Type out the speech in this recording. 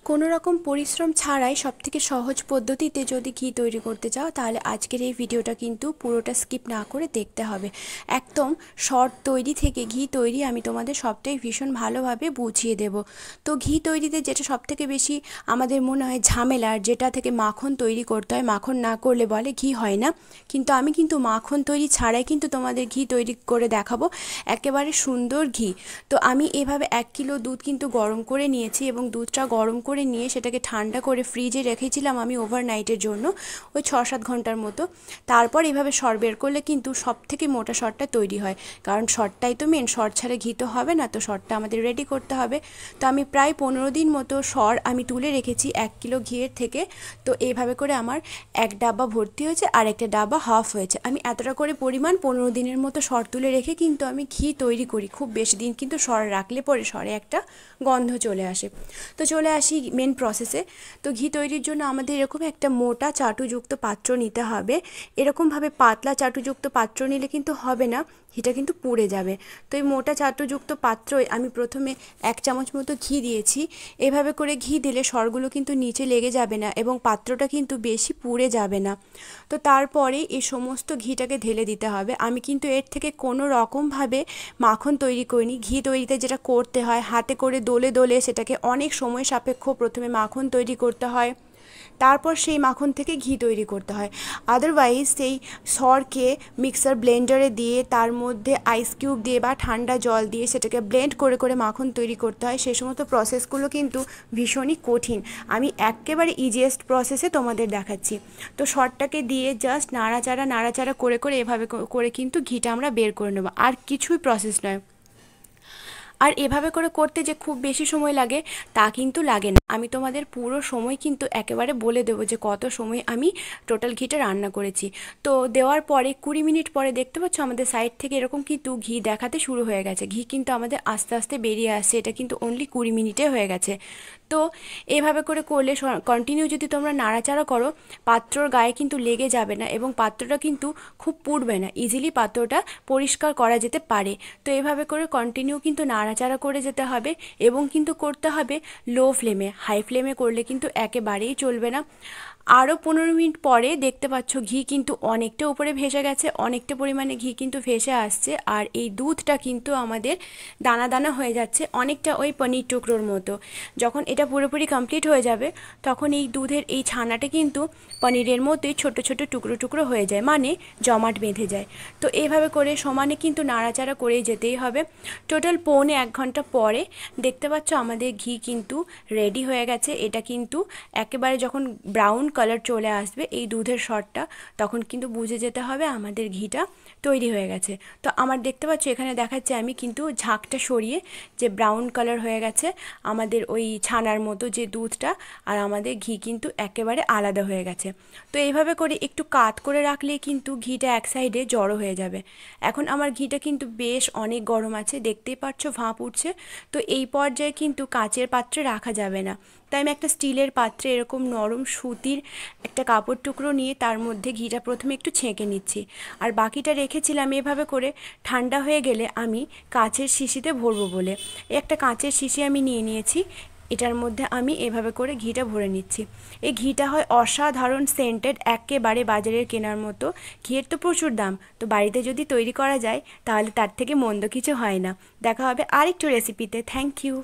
কোনো রকম পরিশ্রম ছাড়াই সবথেকে সহজ পদ্ধতিতে যদি ঘি তৈরি করতে চাও তাহলে আজকের এই ভিডিওটা কিন্তু পুরোটা স্কিপ না করে দেখতে হবে। একদম শর্ট তৈরি থেকে ঘি তৈরি আমি তোমাদের সবটাই ভীষণ ভালোভাবে বুঝিয়ে দেব। তো ঘি তৈরিতে যেটা সবথেকে বেশি আমাদের মনে হয় ঝামেলার, যেটা থেকে মাখন তৈরি করতে হয়, মাখন না করলে বলে ঘি হয় না, কিন্তু আমি কিন্তু মাখন তৈরি ছাড়াই কিন্তু তোমাদের ঘি তৈরি করে দেখাবো, একেবারে সুন্দর ঘি। তো আমি এভাবে 1 কিলো দুধ কিন্তু গরম করে নিয়েছি এবং দুধটা গরম করে নিয়ে সেটাকে ঠান্ডা করে ফ্রিজে রেখেছিলাম আমি ওভারনাইটের জন্য, ওই 6-7 ঘন্টার মতো। তারপর এভাবে সর বের করলে কিন্তু সবথেকে মোটা সরটা তৈরি হয়, কারণ সরটাই তো মেন, সর ছাড়া ঘি তো হবে না, তো সরটা আমাদের রেডি করতে হবে। তো আমি প্রায় 15 দিন মতো সর আমি তুলে রেখেছি 1 কিলো ঘিয়ের থেকে। তো এইভাবে করে আমার এক ডাব্বা ভর্তি হয়েছে আর একটা ডাব্বা হাফ হয়েছে। আমি এতটা করে পরিমাণ 15 দিনের মতো সর তুলে রেখে কিন্তু আমি ঘি তৈরি করি। খুব বেশি দিন কিন্তু সর রাখলে পরে সরে একটা গন্ধ চলে আসে। তো চলে আসি মেন প্রসেসে। তো ঘি তৈরির জন্য আমাদের এরকম একটা মোটা চাটুযুক্ত পাত্র নিতে হবে। এরকমভাবে পাতলা চাটুযুক্ত পাত্র নিলে কিন্তু হবে না, ঘিটা কিন্তু পুড়ে যাবে। তো এই মোটা চাটুযুক্ত পাত্রই আমি প্রথমে 1 চামচ মতো ঘি দিয়েছি। এভাবে করে ঘি দিলে সরগুলো কিন্তু নিচে লেগে যাবে না এবং পাত্রটা কিন্তু বেশি পুড়ে যাবে না। তো তারপরে এই সমস্ত ঘিটাকে ঢেলে দিতে হবে। আমি কিন্তু এর থেকে কোনো রকমভাবে মাখন তৈরি করিনি। ঘি তৈরিতে যেটা করতে হয়, হাতে করে দোলে দোলে সেটাকে অনেক সময় সাপেক্ষ প্রথমে মাখন তৈরি করতে হয়, তারপর সেই মাখন থেকে ঘি তৈরি করতে হয়। আদারওয়াইজ সেই সরকে মিক্সার ব্লেন্ডারে দিয়ে তার মধ্যে আইস কিউব দিয়ে বা ঠান্ডা জল দিয়ে সেটাকে ব্লেন্ড করে করে মাখন তৈরি করতে হয়। সেই সমস্ত প্রসেসগুলো কিন্তু ভীষণই কঠিন। আমি একেবারে ইজিয়েস্ট প্রসেসে তোমাদের দেখাচ্ছি। তো সরটাকে দিয়ে জাস্ট নাড়াচাড়া করে করে এভাবে করে কিন্তু ঘিটা আমরা বের করে নেব, আর কিছুই প্রসেস নয়। আর এভাবে করে করতে যে খুব বেশি সময় লাগে তা কিন্তু লাগে না। আমি তোমাদের পুরো সময় কিন্তু একেবারে বলে দেবো যে কত সময় আমি টোটাল ঘিটা রান্না করেছি। তো দেওয়ার পরে 20 মিনিট পরে দেখতে পাচ্ছ আমাদের সাইড থেকে এরকম কিন্তু ঘি দেখাতে শুরু হয়ে গেছে। ঘি কিন্তু আমাদের আস্তে আস্তে বেরিয়ে আসছে, এটা কিন্তু অনলি 20 মিনিটে হয়ে গেছে। তো এভাবে করে করলে কন্টিনিউ যদি তোমরা নাড়াচাড়া করো, পাত্রর গায়ে কিন্তু লেগে যাবে না এবং পাত্রটা কিন্তু খুব পুড়বে না, ইজিলি পাত্রটা পরিষ্কার করা যেতে পারে। তো এভাবে করে কন্টিনিউ কিন্তু নাড়াচাড়া করে যেতে হবে এবং কিন্তু করতে হবে লো ফ্লেমে। হাই ফ্লেমে করলে কিন্তু একেবারেই চলবে না। আরও 15 মিনিট পরে দেখতে পাচ্ছ ঘি কিন্তু অনেকটা উপরে ভেসে গেছে, অনেকটা পরিমাণে ঘি কিন্তু ভেসে আসছে, আর এই দুধটা কিন্তু আমাদের দানা দানা হয়ে যাচ্ছে, অনেকটা ওই পনির টুকরোর মতো। যখন এটা পুরোপুরি কমপ্লিট হয়ে যাবে তখন এই দুধের এই ছানাটা কিন্তু পনিরের মতোই ছোট ছোট টুকরো টুকরো হয়ে যায়, মানে জমাট বেঁধে যায়। তো এইভাবে করে সমানে কিন্তু নাড়াচাড়া করেই যেতেই হবে। টোটাল 1.25 ঘন্টা পরে দেখতে পাচ্ছ আমাদের ঘি কিন্তু রেডি হয়ে গেছে। এটা কিন্তু একেবারে যখন ব্রাউন কালার চলে আসবে এই দুধের সরটা, তখন কিন্তু বুঝে যেতে হবে আমাদের ঘিটা তৈরি হয়ে গেছে। তো আমার দেখতে পাচ্ছ এখানে দেখাচ্ছে আমি কিন্তু ঝাঁকটা সরিয়ে যে ব্রাউন কালার হয়ে গেছে আমাদের ওই ছানার মতো যে দুধটা, আর আমাদের ঘি কিন্তু একেবারে আলাদা হয়ে গেছে। তো এইভাবে করে একটু কাত করে রাখলেই কিন্তু ঘিটা এক সাইডে জড়ো হয়ে যাবে। এখন আমার ঘিটা কিন্তু বেশ অনেক গরম আছে, দেখতেই পাচ্ছ ভাঁপ উঠছে। তো এই পর্যায়ে কিন্তু কাচের পাত্রে রাখা যাবে না, তাই আমি একটা স্টিলের পাত্রে এরকম নরম সুতির একটা কাপড় টুকরো নিয়ে তার মধ্যে ঘিটা প্রথমে একটু ছেঁকে নিচ্ছি, আর বাকিটা রেখেছিলাম এভাবে করে ঠান্ডা হয়ে গেলে আমি কাচের শিশিতে ভরবো বলে। একটা কাচের শিশি আমি নিয়ে নিয়েছি, এটার মধ্যে আমি এভাবে করে ঘিটা ভরে নিচ্ছি। এই ঘিটা হয় অসাধারণ সেন্টেড, একেবারে বাজারের কেনার মতো। ঘিয়ের তো প্রচুর দাম, তো বাড়িতে যদি তৈরি করা যায় তাহলে তার থেকে মন্দ কিছু হয় না। দেখা হবে আরেকটু রেসিপিতে। Thank you.